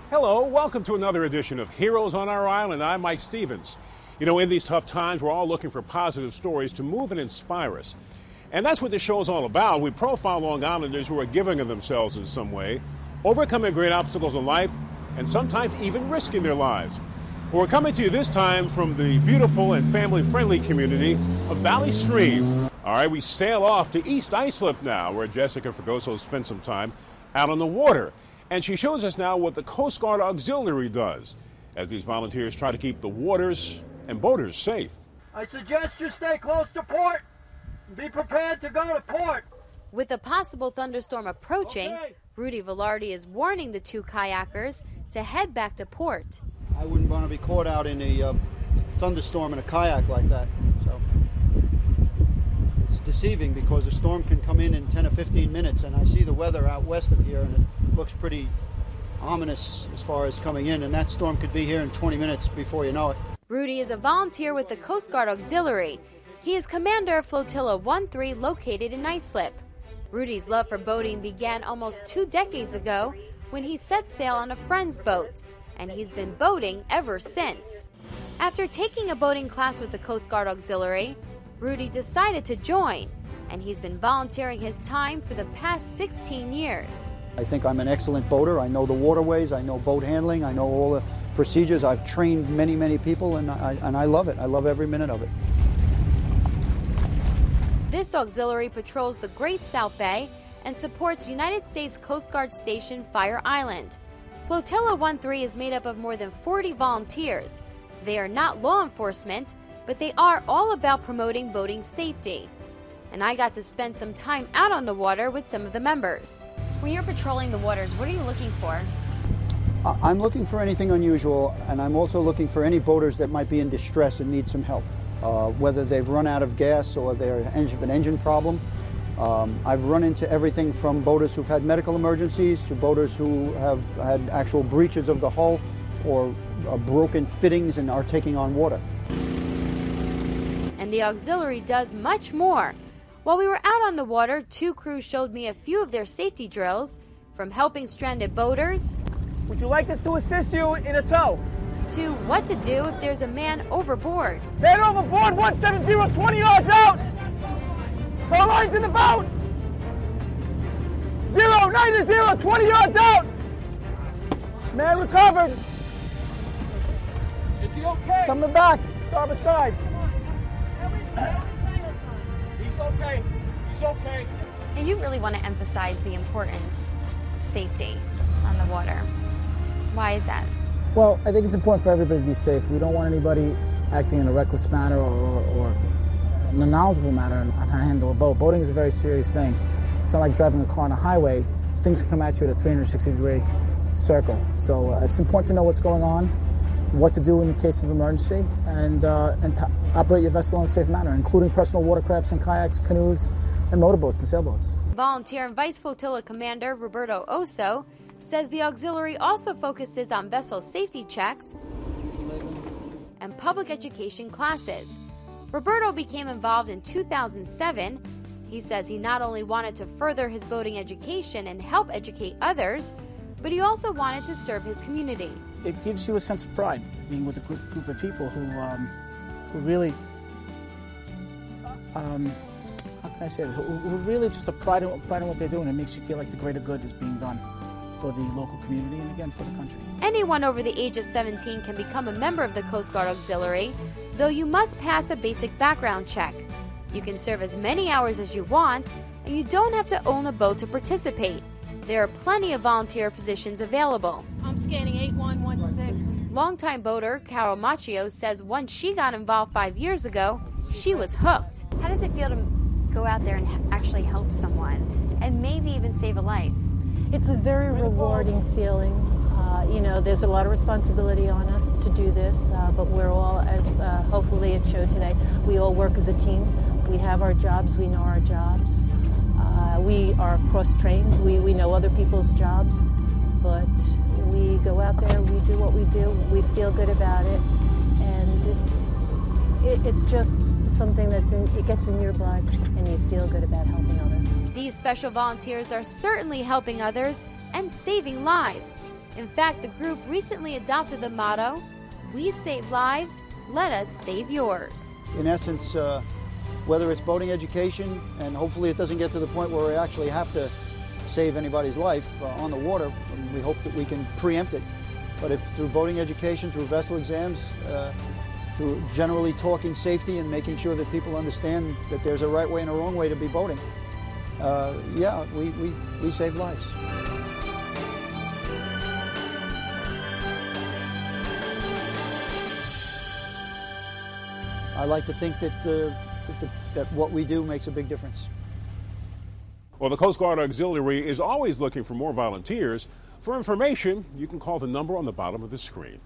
Hello, welcome to another edition of Heroes on Our Island. I'm Mike Stevens. You know, in these tough times, we're all looking for positive stories to move and inspire us. And that's what this show is all about. We profile Long Islanders who are giving of themselves in some way, overcoming great obstacles in life, and sometimes even risking their lives. We're coming to you this time from the beautiful and family-friendly community of Valley Stream. All right, we sail off to East Islip now, where Jessica Fregoso spent some time out on the water. And she shows us now what the Coast Guard Auxiliary does as these volunteers try to keep the waters and boaters safe. I suggest you stay close to port and be prepared to go to port. With a possible thunderstorm approaching, Rudy Velarde is warning the two kayakers to head back to port. I wouldn't want to be caught out in a thunderstorm in a kayak like that. So it's deceiving because a storm can come in 10 or 15 minutes, and I see the weather out west of here, and it looks pretty ominous as far as coming in, and that storm could be here in 20 minutes before you know it. Rudy is a volunteer with the Coast Guard Auxiliary. He is commander of Flotilla 1-3 located in Islip. Rudy's love for boating began almost 2 decades ago when he set sail on a friend's boat, and he's been boating ever since. After taking a boating class with the Coast Guard Auxiliary, Rudy decided to join, and he's been volunteering his time for the past 16 years. I think I'm an excellent boater. I know the waterways, I know boat handling, I know all the procedures. I've trained many people, and I love it. I love every minute of it. This auxiliary patrols the Great South Bay and supports United States Coast Guard Station Fire Island. Flotilla 1-3 is made up of more than 40 volunteers. They are not law enforcement, but they are all about promoting boating safety. And I got to spend some time out on the water with some of the members. When you're patrolling the waters, what are you looking for? I'm looking for anything unusual, and I'm also looking for any boaters that might be in distress and need some help, whether they've run out of gas or they have an engine problem. I've run into everything from boaters who've had medical emergencies to boaters who have had actual breaches of the hull or broken fittings and are taking on water. And the auxiliary does much more. While we were out on the water, 2 crews showed me a few of their safety drills, from helping stranded boaters. Would you like us to assist you in a tow? To what to do if there's a man overboard. Man overboard, 170, 20 yards out! Tow lines in the boat! 090, 20 yards out! Man recovered! Is he okay? Coming back, starboard side. He's okay. He's okay. And you really want to emphasize the importance of safety on the water. Why is that? Well, I think it's important for everybody to be safe. We don't want anybody acting in a reckless manner or in a knowledgeable manner on how to handle a boat. Boating is a very serious thing. It's not like driving a car on a highway. Things can come at you at a 360-degree circle. So it's important to know what's going on, what to do in the case of emergency, and to operate your vessel in a safe manner, including personal watercrafts and kayaks, canoes, and motorboats and sailboats. Volunteer and Vice Flotilla Commander Roberto Oso says the auxiliary also focuses on vessel safety checks and public education classes. Roberto became involved in 2007. He says he not only wanted to further his boating education and help educate others, but he also wanted to serve his community. It gives you a sense of pride being with a group of people who really, how can I say it, who really just a pride in what they're doing. It makes you feel like the greater good is being done for the local community and again for the country. Anyone over the age of 17 can become a member of the Coast Guard Auxiliary, though you must pass a basic background check. You can serve as many hours as you want, and you don't have to own a boat to participate. There are plenty of volunteer positions available. I'm scanning 8116. Longtime boater Carol Machio says once she got involved 5 years ago, she was hooked. How does it feel to go out there and actually help someone and maybe even save a life? It's a very rewarding feeling. You know, there's a lot of responsibility on us to do this, but we're all, as hopefully it showed today, we all work as a team. We have our jobs, we know our jobs. We are cross-trained, we know other people's jobs, but we go out there, we do what we do, we feel good about it, and it's just something it gets in your blood, and you feel good about helping others. These special volunteers are certainly helping others and saving lives. In fact, the group recently adopted the motto, "We save lives, let us save yours." In essence, whether it's boating education, and hopefully it doesn't get to the point where we actually have to save anybody's life on the water, and we hope that we can preempt it. But if through boating education, through vessel exams, through generally talking safety and making sure that people understand that there's a right way and a wrong way to be boating, yeah, we save lives. I like to think that, that what we do makes a big difference. Well, the Coast Guard Auxiliary is always looking for more volunteers. For information, you can call the number on the bottom of the screen.